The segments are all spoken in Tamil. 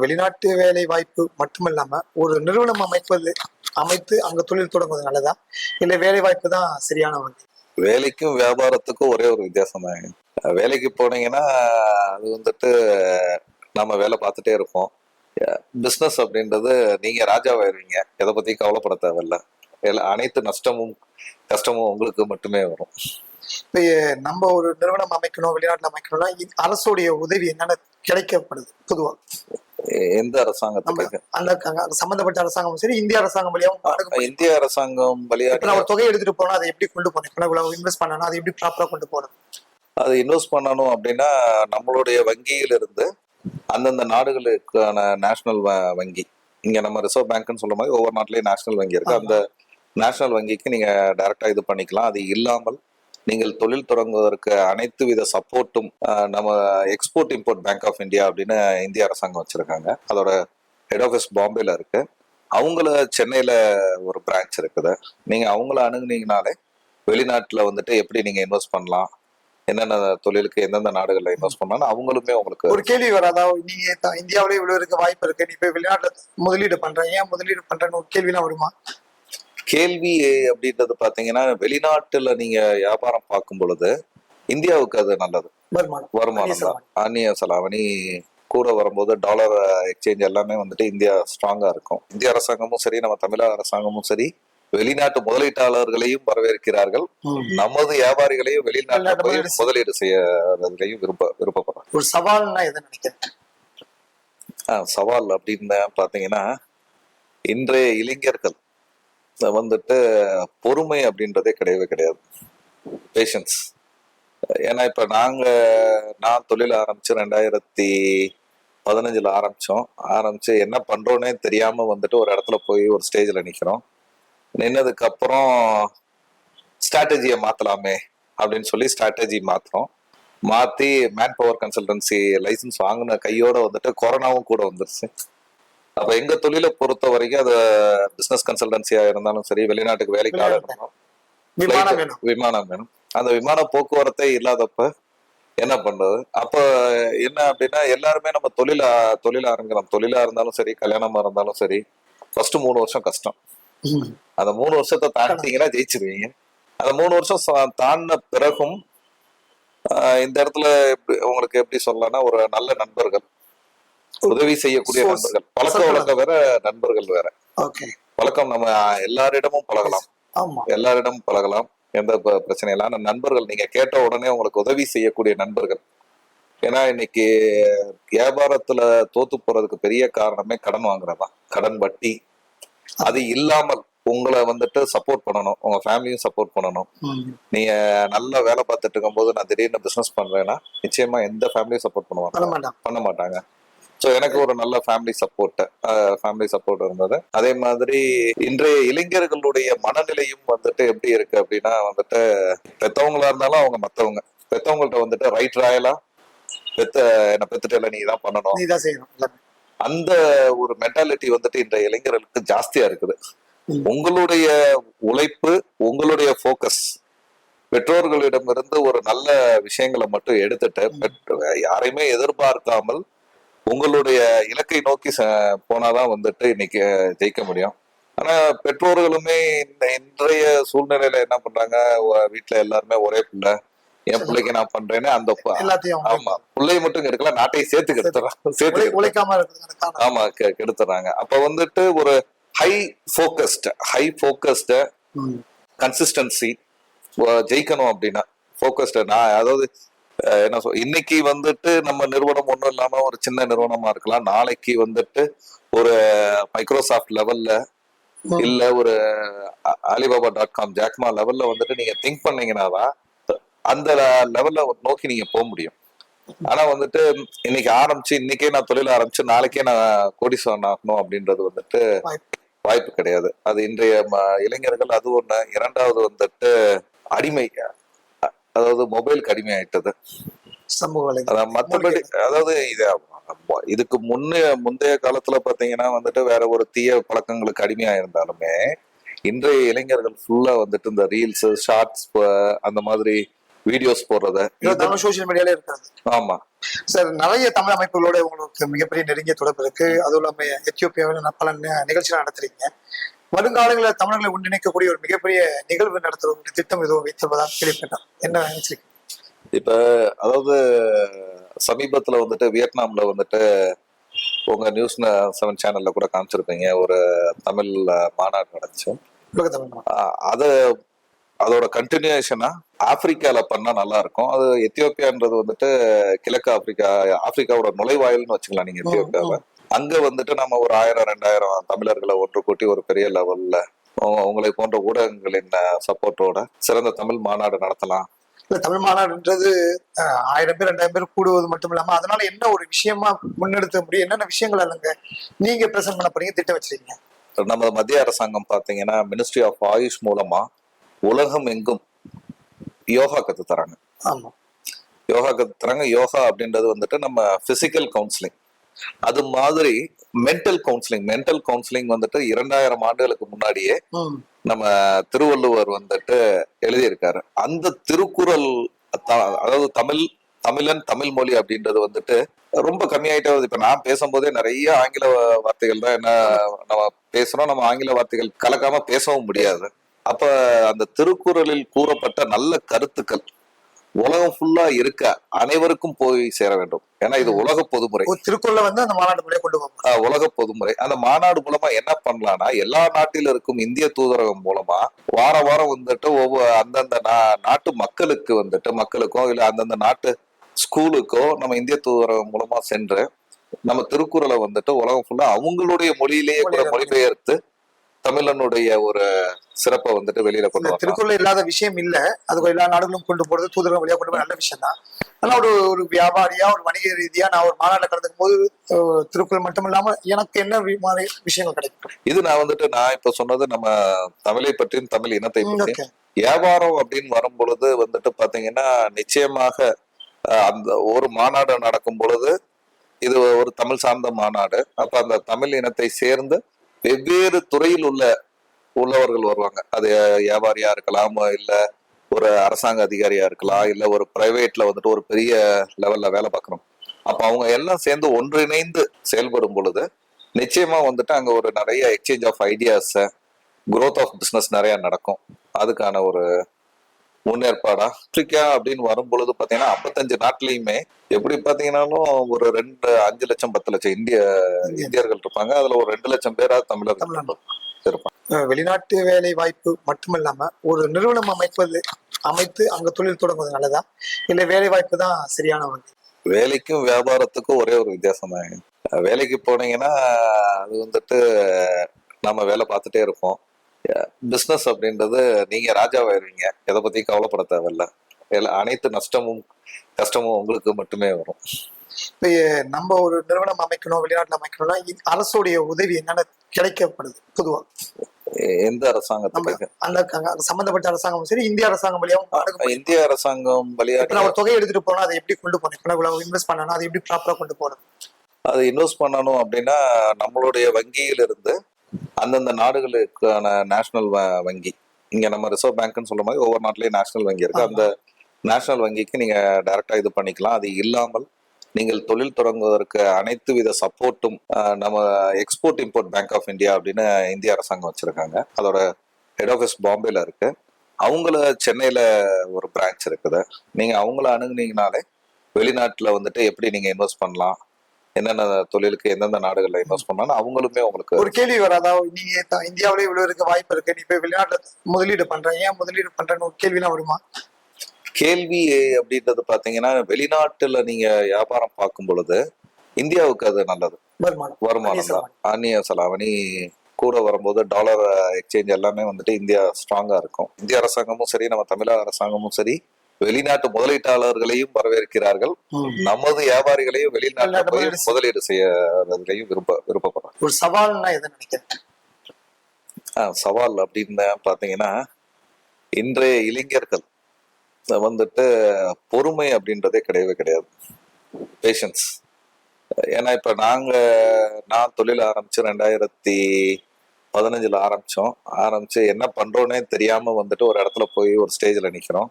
வெளிநாட்டு வேலை வாய்ப்பு மட்டுமில்லாம ஒரு நிறுவனம் அமைத்து அங்க தொழில் தொடங்குவது நல்லதா, இல்ல வேலை வாய்ப்பு தான் சரியான வழி? வேலைக்கும் வியாபாரத்துக்கும் ஒரே ஒரு வித்தியாசம் தான். வேலைக்கு போனீங்கன்னா அது வந்துட்டு நம்ம வேலை பார்த்துட்டே இருப்போம். பிஸ்னஸ் அப்படின்றது நீங்க ராஜாவாயிருவீங்க, எதை பத்தியும் கவலைப்பட தேவையில்ல. அனைத்து நஷ்டமும் கஷ்டமும் உங்களுக்கு மட்டுமே வரும். இப்ப நம்ம ஒரு நிறுவனம் அமைக்கணும், வெளிநாட்டுல அமைக்கணும்னா அரசுடைய உதவி என்னென்ன கிடைக்கப்படுது பொதுவா? எந்த அரசாங்கத்துக்கு? அந்த சம்பந்தப்பட்ட அரசாங்கம் சரி, இந்திய அரசாங்கம் வழியாவும். இந்திய அரசாங்கம் வழியாக ஒரு தொகை எடுத்துட்டு போனா அதை எப்படி கொண்டு போனோம், இன்வெஸ்ட் பண்ணணும், அதை எப்படி ப்ராப்பரா கொண்டு போகணும்? அது இன்வெஸ்ட் பண்ணணும் அப்படின்னா நம்மளுடைய வங்கியிலிருந்து அந்தந்த நாடுகளுக்கான நேஷனல் வங்கி, இங்க நம்ம ரிசர்வ் பேங்க்னு சொல்ற மாதிரி ஒவ்வொரு நாட்டிலேயும் நேஷனல் வங்கி இருக்கு. அந்த நேஷனல் வங்கிக்கு நீங்க டைரக்டா இது பண்ணிக்கலாம். அது இல்லாமல் நீங்கள் தொழில் தொடங்குவதற்கு அனைத்து வித சப்போர்ட்டும் நம்ம export import bank of India அப்படின்னு இந்திய அரசாங்கம் வச்சிருக்காங்க. அதோட ஹெட் ஆஃபீஸ் பாம்பேல இருக்கு. அவங்கள சென்னையில ஒரு பிரான்ச் இருக்குது. நீங்க அவங்கள அணுகுனீங்கனாலே வெளிநாட்டுல வந்துட்டு எப்படி நீங்க இன்வெஸ்ட் பண்ணலாம், என்னென்ன தொழிலுக்கு எந்தெந்த நாடுகள்ல இன்வெஸ்ட் பண்ணலாம் அவங்களுமே உங்களுக்கு. ஒரு கேள்வி வராதா, நீங்க இந்தியாவிலே இவ்வளவு இருக்க வாய்ப்பு இருக்கு, நீ போய் வெளிநாட்டுல முதலீடு பண்றேன், ஏன் முதலீடு பண்றேன்னு ஒரு கேள்விலாம் வருமா? கேள்வி அப்படின்றது பாத்தீங்கன்னா, வெளிநாட்டுல நீங்க வியாபாரம் பார்க்கும் பொழுது இந்தியாவுக்கு அது நல்லது, வருமானம் தான். அந்நிய செலாவணி கூட வரும்போது டாலர் எக்ஸ்சேஞ்ச் எல்லாமே வந்துட்டு இந்தியா ஸ்ட்ராங்கா இருக்கும். இந்திய அரசாங்கமும் சரி, நம்ம தமிழக அரசாங்கமும் சரி, வெளிநாட்டு முதலீட்டாளர்களையும் வரவேற்கிறார்கள். நமது வியாபாரிகளையும் வெளிநாட்டுல போய் முதலீடு செய்யறதுலையும் விருப்பப்படுறாங்க. ஒரு சவால்னா எதை நினைக்கிறேன்? சவால் அப்படின்னு பாத்தீங்கன்னா, இன்றைய இளைஞர்கள் வந்துட்டு பொறுமை அப்படின்றதே கிடையவே கிடையாது, பேஷன்ஸ். ஏன்னா இப்ப நான் தொழில் ஆரம்பிச்சு 2015 ஆரம்பிச்சு என்ன பண்றோன்னே தெரியாம வந்துட்டு ஒரு இடத்துல போய் ஒரு ஸ்டேஜ்ல நிக்கிறோம். நின்னதுக்கு அப்புறம் ஸ்ட்ராட்டஜியை மாத்தலாமே அப்படின்னு சொல்லி ஸ்ட்ராட்டஜி மாத்தி மேன் பவர் கன்சல்டன்சி லைசன்ஸ் வாங்கின கையோட வந்துட்டு கொரோனாவும் கூட வந்துருச்சு. அப்ப எங்க தொழிலை பொறுத்த வரைக்கும் அது பிசினஸ் கன்சல்டன்சியா இருந்தாலும் சரி, வெளிநாட்டுக்கு வேலைக்கு ஆள் இருந்தாலும் விமானம் வேணும். அந்த விமான போக்குவரத்தே இல்லாதப்ப என்ன பண்றது? அப்ப என்ன அப்படின்னா, எல்லாருமே நம்ம தொழில ஆரம்பிக்கலாம். தொழிலா இருந்தாலும் சரி, கல்யாணமா இருந்தாலும் சரி, ஃபர்ஸ்ட் 3 வருஷம் கஷ்டம். அந்த 3 வருஷத்தை தாண்டிட்டீங்கன்னா ஜெயிச்சிருவீங்க. அந்த 3 வருஷம் தாண்டின பிறகும் இந்த இடத்துல உங்களுக்கு எப்படி சொல்லலாம்னா, ஒரு நல்ல நண்பர்கள், உதவி செய்யக்கூடிய நண்பர்கள், பழக்க வழக்கம் வேற, நண்பர்கள் வேற. பழக்கம் நம்ம எல்லாரிடமும் பழகலாம், எந்த பிரச்சனை இல்லை. ஆனா நண்பர்கள், நீங்க கேட்ட உடனே உங்களுக்கு உதவி செய்யக்கூடிய நண்பர்கள். ஏன்னா இன்னைக்கு வியாபாரத்துல தோத்து போறதுக்கு பெரிய காரணமே கடன் வாங்குறதுதான், கடன் வட்டி. அது இல்லாமல் உங்களை வந்துட்டு சப்போர்ட் பண்ணணும், உங்க ஃபேமிலியும் சப்போர்ட் பண்ணணும். நீங்க நல்லா வேலை பார்த்துட்டு இருக்கும் போது நான் திடீர்னு பிசினஸ் பண்றேன்னா நிச்சயமா எந்த ஃபேமிலியும் சப்போர்ட் பண்ண மாட்டாங்க. ஸோ எனக்கு ஒரு நல்ல ஃபேமிலி சப்போர்ட் இருந்தது. அதே மாதிரி இன்றைய இளைஞர்களுடைய மனநிலையும் வந்துட்டு எப்படி இருக்கு அப்படின்னா, வந்துட்டு பெத்தவங்களா இருந்தாலும் அவங்க மத்தவங்க, பெத்தவங்கள்ட்ட வந்துட்டு ரைட் ராயலா என்ன பெத்துட்டு நீ தான் பண்ணணும், அந்த ஒரு மென்டாலிட்டி வந்துட்டு இன்றைய இளைஞர்களுக்கு ஜாஸ்தியா இருக்குது. உங்களுடைய உழைப்பு, உங்களுடைய போக்கஸ், பெற்றோர்களிடமிருந்து ஒரு நல்ல விஷயங்களை மட்டும் எடுத்துட்டு யாரையுமே எதிர்பார்க்காமல் உங்களுடைய இலக்கை நோக்கி போனாதான் வந்துட்டு இன்னைக்கு ஜெயிக்க முடியும். ஆனா பெற்றோர்களுமே இன்றைய சூழ்நிலையில என்ன பண்றாங்க, வீட்டுல எல்லாருமே ஒரே பிள்ளை, என் பிள்ளைக்கு நான் பண்றேன்னு அந்த பிள்ளைய மட்டும் கெடுக்கல, நாட்டையும் சேர்த்து கெடுத்துறாங்க. ஆமா, கெடுத்துறாங்க. அப்ப வந்துட்டு ஒரு ஹை போக்கஸ்ட கன்சிஸ்டன்சி ஜெயிக்கணும் அப்படின்னா போக்கஸ்ட, அதாவது என்ன இன்னைக்கு வந்துட்டு நம்ம நிறுவனம் ஒண்ணும் இல்லாம ஒரு சின்ன நிறுவனமா இருக்கலாம், நாளைக்கு வந்துட்டு ஒரு மைக்ரோசாஃப்ட் லெவல்ல இல்ல ஒரு alibaba.com ஜாக்மா லெவல்ல வந்துட்டு நீங்க திங்க் பண்ணீங்கன்னாதான் அந்த லெவல்ல நோக்கி நீங்க போக முடியும். ஆனா வந்துட்டு இன்னைக்கே நான் தொழில் ஆரம்பிச்சு நாளைக்கே நான் கோடீஸ்வரன் ஆகணும் அப்படின்றது வந்துட்டு வாய்ப்பு கிடையாது. அது இன்றைய இளைஞர்கள் அது ஒண்ணு. இரண்டாவது வந்துட்டு அடிமை, அதாவது மொபைலுக்கு அடிமை ஆயிட்டது. மற்றபடி அதாவது இதுக்கு முந்தைய காலத்துல பாத்தீங்கன்னா வந்துட்டு வேற ஒரு தீய பழக்கங்களுக்கு அடிமையா இருந்தாலுமே, இன்றைய இளைஞர்கள் ஃபுல்லா வந்துட்டு இந்த ரீல்ஸ், ஷார்ட்ஸ், அந்த மாதிரி வீடியோஸ் போடுறத தமிழ் சோசியல் மீடியால இருக்காது. ஆமா சார், நிறைய தமிழ் அமைப்புகளோட உங்களுக்கு மிகப்பெரிய நெருங்கிய தொடர்பு இருக்கு. அதுவும் இல்லாம எத்தியோப்பியாவில் பல நிகழ்ச்சிகள் நடத்துறீங்க. வருங்காலங்களில் தமிழர்களை ஒன்றிணைக்கக்கூடிய ஒரு மிகப்பெரிய நிகழ்வு நடத்துற ஒரு திட்டம் எதுவும் வைத்திருப்பதாக கேள்விப்பட்டேன். என்ன நினைச்சிருக்கீங்க? இப்ப அதாவது சமீபத்துல வந்துட்டு வியட்நாம்ல வந்துட்டு உங்க நியூஸ் 7 சேனல்ல கூட காமிச்சிருப்பீங்க, ஒரு தமிழ் மாநாடு நடந்துச்சு. உலக தமிழ் மாநாடு. அது அதோட கண்டினியூஷனா ஆப்பிரிக்கால பண்ணா நல்லா இருக்கும். அது எத்தியோப்பியான்றது வந்துட்டு கிழக்கு ஆப்பிரிக்காவோட நுழைவாயில்னு வச்சுக்கலாம் நீங்க எத்தியோப்பியாவை. அங்க வந்துட்டு நம்ம ஒரு 1000-2000 தமிழர்களை ஒன்று கூட்டி ஒரு பெரிய லெவல்ல உங்களை போன்ற ஊடகங்களின் சப்போர்ட்டோட சிறந்த தமிழ் மாநாடு நடத்தலாம். இல்ல, தமிழ் மாநாடுன்றது 1000 பேர் 2000 பேர் கூடுவது மட்டும் இல்லாம அதனால என்ன ஒரு விஷயமா முன்னெடுத்த முடியும், என்னென்ன விஷயங்கள் அல்லங்க நீங்க பிரசன்ட் பண்ண போறீங்க, திட்டம் வச்சிருக்கீங்க? நம்ம மத்திய அரசாங்கம் பாத்தீங்கன்னா மினிஸ்ட்ரி ஆஃப் ஆயுஷ் மூலமா உலகம் எங்கும் யோகா கத்து தராங்க. ஆமா, யோகா கத்து தராங்க. யோகா அப்படின்றது வந்துட்டு நம்ம பிசிக்கல் கவுன்சிலிங், அது மாதிரி மென்டல் கவுன்சிலிங் வந்துட்டு 2000 ஆண்டுகளுக்கு முன்னாடியே நம்ம திருவள்ளுவர் வந்துட்டு எழுதியிருக்காரு. அந்த திருக்குறள், அதாவது தமிழ் மொழி அப்படின்றது வந்துட்டு ரொம்ப கம்மியாயிட்டே வருது. இப்ப நான் பேசும்போதே நிறைய ஆங்கில வார்த்தைகள் தான் என்ன நம்ம பேசுறோம். நம்ம ஆங்கில வார்த்தைகள் கலக்காம பேசவும் முடியாது. அப்ப அந்த திருக்குறளில் கூறப்பட்ட நல்ல கருத்துக்கள் உலகம் ஃபுல்லா இருக்க அனைவருக்கும் போய் சேர வேண்டும். ஏன்னா இது உலக பொதுமுறை. திருக்குறளை வந்து அந்த மாநாடு மூலம் கொண்டு போவாங்க. உலக பொதுமுறை. அந்த மாநாடு மூலமா என்ன பண்ணலாம்னா, எல்லா நாட்டில இருக்கும் இந்திய தூதரகம் மூலமா வாரம் வந்துட்டு அந்தந்த நாட்டு மக்களுக்கோ இல்ல அந்தந்த நாட்டு ஸ்கூலுக்கோ நம்ம இந்திய தூதரகம் மூலமா சென்று நம்ம திருக்குறளை வந்துட்டு உலகம் ஃபுல்லா அவங்களுடைய மொழியிலேயே கூட மொழிபெயர்த்து தமிழனுடைய ஒரு சிறப்பை வந்துட்டு வெளியில கொண்டு வரலாம். திருக்குறள் இல்லாத விஷயம் இல்ல, அதுக்கு எல்லா நாடுகளும் கொண்டு போறது, தூதரகம் வழியா கொண்டு போற நல்ல விஷயம் தான். ஆனா ஒரு வியாபாரியா, ஒரு வணிக ரீதியா நான் ஒரு மாநாட்டில் கலந்துக்கும் போது திருக்குறள் மட்டும் இல்லாம எனக்கு என்ன விஷயங்கள் கிடைக்கும்? இது நான் இப்ப சொன்னது நம்ம தமிழை பற்றியும் தமிழ் இனத்தை பற்றியும். வியாபாரம் அப்படின்னு வரும் பொழுது வந்துட்டு பாத்தீங்கன்னா நிச்சயமாக அந்த ஒரு மாநாடு நடக்கும் பொழுது இது ஒரு தமிழ் சார்ந்த மாநாடு. அப்ப அந்த தமிழ் இனத்தை சேர்ந்து வெவ்வேறு துறையில் உள்ளவர்கள் வருவாங்க. அது வியாபாரியா இருக்கலாம், இல்ல ஒரு அரசாங்க அதிகாரியா இருக்கலாம், இல்ல ஒரு பிரைவேட்ல வந்துட்டு ஒரு பெரிய லெவல்ல வேலை பார்க்கணும். அப்ப அவங்க எல்லாம் சேர்ந்து ஒன்றிணைந்து செயல்படும் பொழுது நிச்சயமா வந்துட்டு அங்க ஒரு நிறைய exchange of ideas, growth of business நிறைய நடக்கும். அதுக்கான ஒரு முன்னேற்பாடா ஆப்பிரிக்கா அப்படின்னு வரும் பொழுது பாத்தீங்கன்னா 55 நாட்டிலையுமே எப்படி பாத்தீங்கன்னாலும் ஒரு 5 லட்சம் 10 லட்சம் இந்தியர்கள் இருப்பாங்க. அதுல ஒரு 2 லட்சம் பேரா தமிழர்கள் இருப்பாங்க. வெளிநாட்டு வேலை வாய்ப்பு மட்டுமில்லாம ஒரு நிறுவனம் அமைத்து அங்க தொழில் தொடங்குவது நல்லதா, இல்ல வேலை வாய்ப்பு தான் சரியான வழி? வேலைக்கும் வியாபாரத்துக்கும் ஒரே ஒரு வித்தியாசம் தான். வேலைக்கு போனீங்கன்னா அது வந்துட்டு நம்ம வேலை பார்த்துட்டே இருப்போம். பிசினஸ் அப்படின்றது நீங்க ராஜாவாயிருவீங்க, எதை பத்தியும் கவலைப்பட தேவையில்ல. அனைத்து கஷ்டமும் உங்களுக்கு மட்டுமே வரும். இப்ப நம்ம ஒரு நிறுவனம் அமைக்கணும், வெளிநாட்டுல அமைக்கணும்னா அரசுடைய உதவி என்னென்ன கிடைக்கப்படுது பொதுவா? எந்த அரசாங்கத்துக்கு? அந்த சம்பந்தப்பட்ட அரசாங்கம் சரி, இந்திய அரசாங்கம் வழியாவும். இந்திய அரசாங்கம் வழியா ஒரு தொகையை எடுத்துட்டு போனா அதை எப்படி கொண்டு போனோம், இன்வெஸ்ட் பண்ணணும், அதை எப்படி ப்ராப்பரா கொண்டு போகணும்? அது இன்வெஸ்ட் பண்ணணும் அப்படின்னா நம்மளுடைய வங்கியிலிருந்து அந்தந்த நாடுகளுக்கான நேஷனல் வங்கி, இங்க நம்ம ரிசர்வ் பேங்க்னு சொல்ற மாதிரி ஒவ்வொரு நாட்டிலயும் நேஷனல் வங்கி இருக்கு. அந்த நேஷனல் வங்கிக்கு நீங்க டைரக்டா இது பண்ணிக்கலாம். அது இல்லாமல் நீங்கள் தொழில் தொடங்குவதற்கு அனைத்து வித சப்போர்ட்டும் நம்ம export import bank of India அப்படின்னு இந்திய அரசாங்கம் வச்சிருக்காங்க. அதோட ஹெட் ஆஃபீஸ் பாம்பேல இருக்கு. அவங்கள சென்னையில ஒரு பிரான்ச் இருக்குது. நீங்க அவங்கள அணுகுனீங்கனாலே வெளிநாட்டுல வந்துட்டு எப்படி நீங்க இன்வெஸ்ட் பண்ணலாம், என்னென்ன தொழிலுக்கு எந்தெந்த நாடுகள்ல இன்வெஸ்ட் பண்ணலாம் அவங்களுமே உங்களுக்கு ஒரு கேள்வி வராதா? நீங்க இந்தியாவிலே இவ்வளவு இருக்க வாய்ப்பு இருக்கு, நீ போய் வெளிநாட்டுல முதலீடு பண்றேன், ஏன் முதலீடு பண்றேன்னு ஒரு கேள்விலாம் வருமா? கேள்வி அப்படின்றது பாத்தீங்கன்னா வெளிநாட்டுல நீங்க வியாபாரம் பார்க்கும் பொழுது இந்தியாவுக்கு அது நல்லது. வருமானம் தான். அந்நிய செலாவணி கூட வரும்போது டாலர் எக்ஸ்சேஞ்ச் எல்லாமே வந்துட்டு இந்தியா ஸ்ட்ராங்கா இருக்கும். இந்திய அரசாங்கமும் சரி, நம்ம தமிழக அரசாங்கமும் சரி வெளிநாட்டு முதலீட்டாளர்களையும் வரவேற்கிறார்கள். நமது வியாபாரிகளையும் வெளிநாட்டு போய் முதலீடு செய்யறதுலையும் விருப்பப்படுறாங்க. ஒரு சவால்னா எதை நினைக்கிறேன்? சவால் அப்படின்னு பாத்தீங்கன்னா இன்றைய இளைஞர்கள் வந்துட்டு பொறுமை அப்படின்றதே கிடையாது. பேஷன்ஸ். ஏன்னா இப்ப நான் தொழில் ஆரம்பிச்சு 2015 ஆரம்பிச்சு என்ன பண்றோன்னே தெரியாம வந்துட்டு ஒரு இடத்துல போய் ஒரு ஸ்டேஜ்ல நிக்கிறோம்.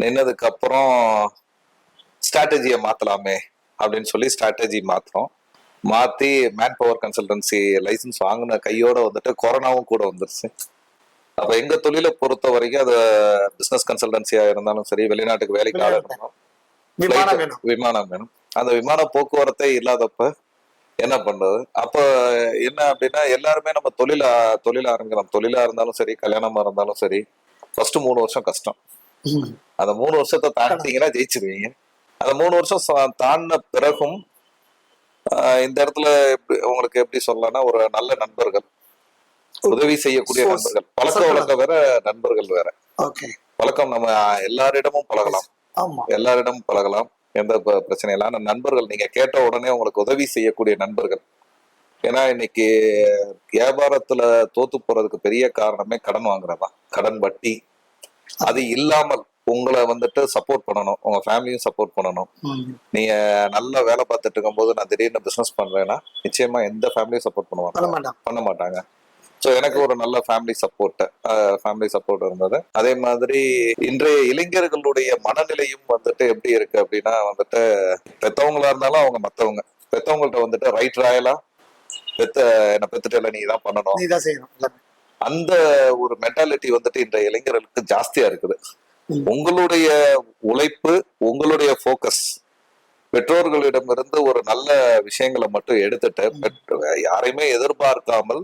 நின்னதுக்கு அப்புறம் ஸ்ட்ராட்டஜியை மாத்தலாமே அப்படின்னு சொல்லி ஸ்ட்ராட்டஜி மாத்துறோம். மாத்தி மேன் பவர் கன்சல்டன்சி லைசன்ஸ் வாங்கின கையோட வந்துட்டு கொரோனாவும் கூட வந்துருச்சு. அப்ப எங்க தொழிலை பொறுத்த வரைக்கும் அது பிசினஸ் கன்சல்டன்சியா இருந்தாலும் சரி, வெளிநாட்டுக்கு வேலைக்கு ஆள் இருந்தாலும் விமானம் வேணும். விமானம் வேணும். அந்த விமான போக்குவரத்தே இல்லாதப்ப என்ன பண்றது? அப்ப என்ன அப்படின்னா எல்லாருமே நம்ம தொழில ஆரம்பிக்கிறோம். தொழிலா இருந்தாலும் சரி, கல்யாணமா இருந்தாலும் சரி, ஃபர்ஸ்ட் 3 வருஷம் கஷ்டம். அந்த 3 வருஷத்தை தாண்டிட்டீங்கன்னா ஜெயிச்சிருவீங்க. அந்த 3 வருஷம் தாண்டின பிறகும் இந்த இடத்துல உங்களுக்கு எப்படி சொல்லலாம்னா, ஒரு நல்ல நண்பர்கள், உதவி செய்யக்கூடிய நண்பர்கள், பழக்க வழக்கம் வேற, நண்பர்கள் வேற. பழக்கம் நம்ம எல்லாரிடமும் பழகலாம், எல்லாரிடமும் பழகலாம், எந்த பிரச்சனை இல்லை. ஆனா நண்பர்கள், நீங்க கேட்ட உடனே உங்களுக்கு உதவி செய்யக்கூடிய நண்பர்கள். ஏன்னா இன்னைக்கு வியாபாரத்துல தோத்து போறதுக்கு பெரிய காரணமே கடன் வாங்குறதுதான், கடன் வட்டி. அது இல்லாமல் உங்களை வந்துட்டு சப்போர்ட் பண்ணணும், உங்க ஃபேமிலியும் சப்போர்ட் பண்ணணும். நீங்க நல்ல வேலை பார்த்துட்டு இருக்கும் போது நான் திடீர்னு பிசினஸ் பண்றேன்னா நிச்சயமா எந்த ஃபேமிலியும் சப்போர்ட் பண்ணுவாங்க? பண்ண மாட்டாங்க. ஸோ எனக்கு ஒரு நல்ல ஃபேமிலி சப்போர்ட் இருந்தது. அதே மாதிரி இன்றைய இளைஞர்களுடைய மனநிலையும் வந்துட்டு எப்படி இருக்கு அப்படின்னா வந்துட்டு, பெத்தவங்களா இருந்தாலும் அவங்க மத்தவங்க, பெத்தவங்கள்ட்ட வந்துட்டு ரைட் ராயலா என்ன பெத்துட்டு நீ தான் பண்ணணும், அந்த ஒரு மென்டாலிட்டி வந்துட்டு இன்றைய இளைஞர்களுக்கு ஜாஸ்தியா இருக்குது. உங்களுடைய உழைப்பு, உங்களுடைய போக்கஸ், பெற்றோர்களிடமிருந்து ஒரு நல்ல விஷயங்களை மட்டும் எடுத்துட்டு யாரையுமே எதிர்பார்க்காமல்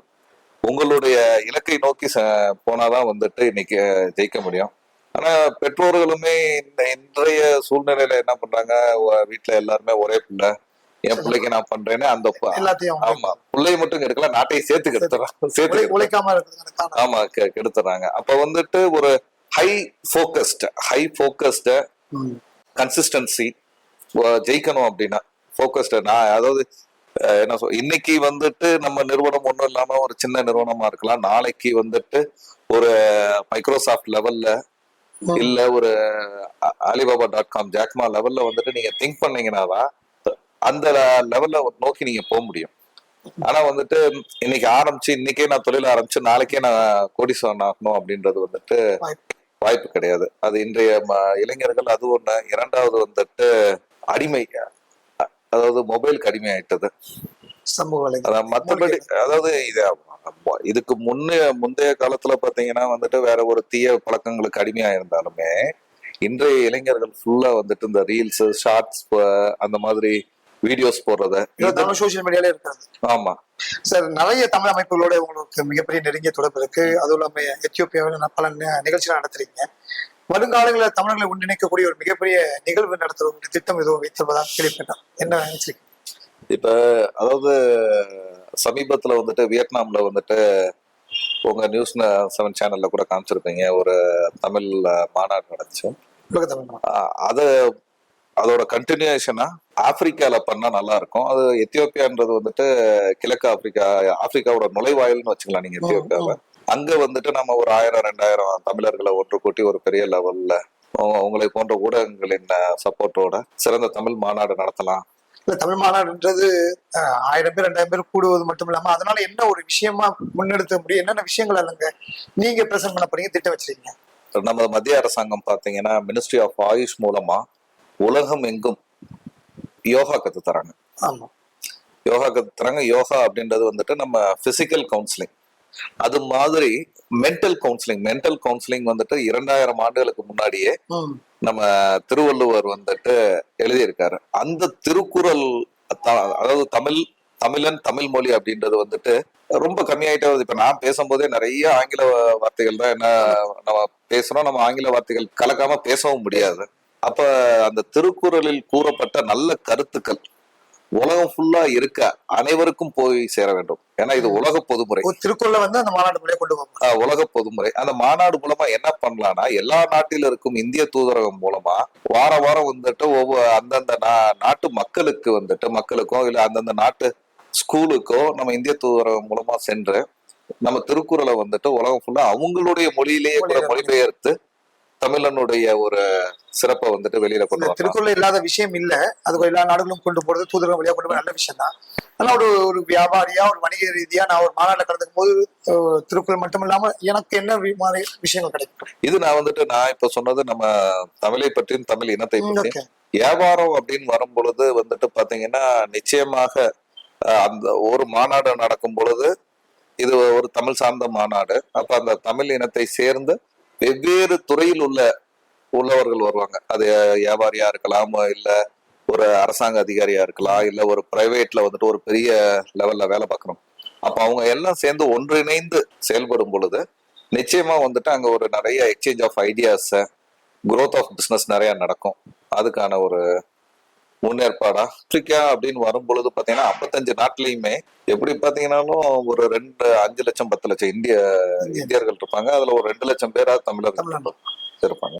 உங்களுடைய இலக்கை நோக்கி போனாதான் வந்துட்டு இன்னைக்கு ஜெயிக்க முடியும். ஆனா பெற்றோர்களுமே இன்றைய சூழ்நிலையில என்ன பண்றாங்க, வீட்டுல எல்லாருமே ஒரே பிள்ளை, என் பிள்ளைக்கு நான் பண்றேன்னு அந்த ஆமா பிள்ளைய மட்டும் கெடுக்கல, நாட்டையும் சேர்த்து கெடுத்துறாங்க. ஆமா கெடுத்துறாங்க. அப்ப வந்துட்டு ஒரு ஹை போக்கஸ்ட கன்சிஸ்டன்சி ஜெயிக்கணும் அப்படின்னா போக்கஸ்ட, நான் அதாவது என்ன இன்னைக்கு வந்துட்டு நம்ம நிறுவனம் ஒண்ணும் இல்லாம ஒரு சின்ன நிறுவனமா இருக்கலாம், நாளைக்கு வந்துட்டு ஒரு மைக்ரோசாஃப்ட் லெவல்ல இல்ல ஒரு alibaba.com ஜாக்மா லெவல்ல வந்துட்டு நீங்க திங்க் பண்ணீங்கன்னாதான் அந்த லெவல்ல நோக்கி நீங்க போக முடியும். ஆனா வந்துட்டு இன்னைக்கு ஆரம்பிச்சு, இன்னைக்கே நான் தொழில் ஆரம்பிச்சு நாளைக்கே நான் கோடீஸ்வரன் ஆகணும் அப்படின்றது வந்துட்டு வாய்ப்பு கிடையாது. அது இன்றைய இளைஞர்கள் அது ஒண்ணு. இரண்டாவது வந்துட்டு அடிமை, அதாவது மொபைலுக்கு அடிமை ஆயிட்டது. மற்றபடி அதாவது இதுக்கு முந்தைய காலத்துல பாத்தீங்கன்னா வந்துட்டு வேற ஒரு தீய பழக்கங்களுக்கு அடிமையா இருந்தாலுமே இன்றைய இளைஞர்கள் ஃபுல்லா வந்துட்டு இந்த ரீல்ஸ், ஷார்ட்ஸ், அந்த மாதிரி வீடியோஸ் போடுறத சோசியல் மீடியாலே இருக்காது. ஆமா சார், நிறைய தமிழ் அமைப்புகளோட உங்களுக்கு மிகப்பெரிய நெருங்கிய தொடர்பு இருக்கு. அதுவும் இல்லாம எத்தியோப்பியாவில் பல நிகழ்ச்சிகள் நடத்துறீங்க. வருங்காலங்களில் தமிழர்களை ஒன்றிணைக்கக்கூடிய ஒரு மிகப்பெரிய நிகழ்வு நடத்துற திட்டம் எதுவும் வைத்திருப்பதாக கேள்விப்பட்டேன். என்ன நினைச்சிருக்கீங்க? இப்ப அதாவது சமீபத்துல வந்துட்டு வியட்நாம்ல வந்துட்டு உங்க நியூஸ் 7 சேனல்ல கூட காமிச்சிருப்பீங்க, ஒரு தமிழ் மாநாடு நடந்துச்சு. அதோட கண்டினியூஷனா ஆப்பிரிக்கால பண்ணா நல்லா இருக்கும். அது எத்தியோப்பியான்றது வந்துட்டு கிழக்கு ஆப்பிரிக்காவோட நுழைவாயில்னு வச்சுக்கலாம் நீங்க எத்தியோப்பியாவை. அங்க வந்துட்டு நம்ம ஒரு 1000-2000 தமிழர்களை ஒன்று கூட்டி ஒரு பெரிய லெவல்ல உங்களை போன்ற ஊடகங்களின் சப்போர்ட்டோட சிறந்த தமிழ் மாநாடு நடத்தலாம். தமிழ் மாநாடுன்றது 1000 பேர் 2000 பேர் கூடுவது மட்டும் இல்லாம அதனால என்ன ஒரு விஷயமா முன்னெடுத்த முடியும், என்னென்ன விஷயங்கள் அல்லங்க நீங்க பிரசன்ட் பண்ண போறீங்க, திட்டம் வச்சிருக்கீங்க? நம்ம மத்திய அரசாங்கம் பாத்தீங்கன்னா மினிஸ்ட்ரி ஆஃப் ஆயுஷ் மூலமா உலகம் எங்கும் யோகா கத்து தராங்க. ஆமா, யோகா கத்து தராங்க. யோகா அப்படின்றது வந்துட்டு நம்ம பிசிக்கல் கவுன்சிலிங், அது மாதிரி மென்டல் கவுன்சிலிங் வந்துட்டு 2000 ஆண்டுகளுக்கு முன்னாடியே நம்ம திருவள்ளுவர் வந்துட்டு எழுதியிருக்காரு. அந்த திருக்குறள், அதாவது தமிழ் மொழி அப்படின்றது வந்துட்டு ரொம்ப கம்மியாயிட்டே வருது. இப்ப நான் பேசும்போதே நிறைய ஆங்கில வார்த்தைகள் தான் என்ன நம்ம பேசுறோம், நம்ம ஆங்கில வார்த்தைகள் கலக்காம பேசவும் முடியாது. அப்ப அந்த திருக்குறளில் கூறப்பட்ட நல்ல கருத்துக்கள் உலகம் ஃபுல்லா இருக்க அனைவருக்கும் போய் சேர வேண்டும். ஏன்னா இது உலக பொதுமுறை. திருக்குறளை வந்து அந்த மாநாடு மூலம் கொண்டு போவாங்க. உலக பொதுமுறை. அந்த மாநாடு மூலமா என்ன பண்ணலாம்னா, எல்லா நாட்டில இருக்கும் இந்திய தூதரகம் மூலமா வாரம் வந்துட்டு அந்தந்த நாட்டு மக்களுக்கோ இல்ல அந்தந்த நாட்டு ஸ்கூலுக்கோ நம்ம இந்திய தூதரகம் மூலமா சென்று நம்ம திருக்குறளை வந்துட்டு உலகம் ஃபுல்லா அவங்களுடைய மொழியிலேயே கூட மொழிபெயர்த்து தமிழனுடைய ஒரு சிறப்பை வந்துட்டு வெளியில கொண்டு இந்த வரலாம். திருக்குறள் இல்லாத விஷயம் இல்ல. அது எல்லா நாடுகளும் கொண்டு போறது, தூதர்கள் வழியா கொண்டு போறது நல்ல விஷயம் தான். ஆனா ஒரு வியாபாரியா, ஒரு வணிக ரீதியா நான் ஒரு மாநாட்டில் கலந்துக்கும் போது திருக்குறள் மட்டும் இல்லாம எனக்கு என்ன மாதிரி விஷயங்கள் கிடைக்கும்? இது நான் இப்ப சொன்னது நம்ம தமிழை பற்றியும் தமிழ் இனத்தை பற்றியும். ஓகே. வியாபாரம் அப்படின்னு வரும் பொழுது வந்துட்டு பாத்தீங்கன்னா நிச்சயமாக அந்த ஒரு மாநாடு நடக்கும் பொழுது இது ஒரு தமிழ் சார்ந்த மாநாடு. அப்ப அந்த தமிழ் இனத்தை சேர்ந்து வெவ்வேறு துறையில் உள்ளவர்கள் வருவாங்க. அது வியாபாரியா இருக்கலாம், இல்ல ஒரு அரசாங்க அதிகாரியா இருக்கலாம், இல்ல ஒரு பிரைவேட்ல வந்துட்டு ஒரு பெரிய லெவல்ல வேலை பார்க்கணும். அப்ப அவங்க எல்லாம் சேர்ந்து ஒன்றிணைந்து செயல்படும் பொழுது நிச்சயமா வந்துட்டு அங்க ஒரு நிறைய exchange of ideas, growth of business நிறைய நடக்கும். அதுக்கான ஒரு முன்னேற்பாடா ஆப்பிரிக்கா அப்படின்னு வரும் பொழுது பாத்தீங்கன்னா 55 நாட்டிலையுமே எப்படி பாத்தீங்கன்னாலும் ஒரு 5 லட்சம் 10 லட்சம் இந்தியர்கள் இருப்பாங்க. அதுல ஒரு 2 லட்சம் பேரா தமிழர்கள் இருப்பாங்க.